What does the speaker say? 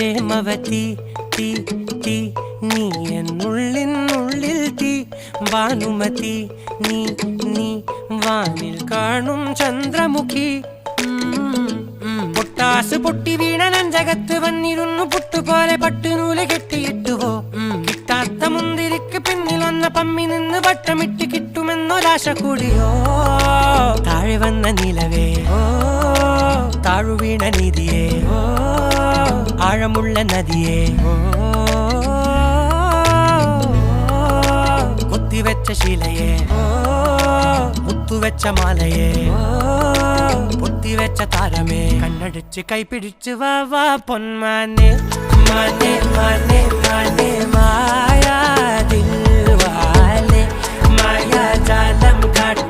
പ്രേമവതി തീ തീ നീ എന്നുള്ളിൽ തീ ഭാനുമതി നീ നീ വാനിൽ കാണും ചന്ദ്രമുഖി പൊട്ടാസ് പൊട്ടി വീണ നെഞ്ചകത്ത് വന്നിരുന്നു പുട്ടുപോലെ പട്ടുനൂല് കെട്ടിയിട്ടുവോ കിട്ടാത്ത മുന്തിരിക്ക് പിന്നിൽ വന്ന പമ്മി നിന്ന് വട്ടമിട്ട് കിട്ടുമെന്നൊരാശ കൂടിയോ താഴെ വന്ന നിലവേ താഴു വീണ നിധിയേ ആഴമുള്ള നദിയേ കൊത്തിവെച്ച ശിലയേ മുത്തുവെച്ച മാലയേ പൊത്തിവെച്ച താരമേ കണ്ണടിച്ച് കൈപിടിച്ച് വാ വാ പൊന്മാനെ മാനെ മാനെ മാനെ മായാ ദിൽവാലെ മായാ ജാലം കാട്ടി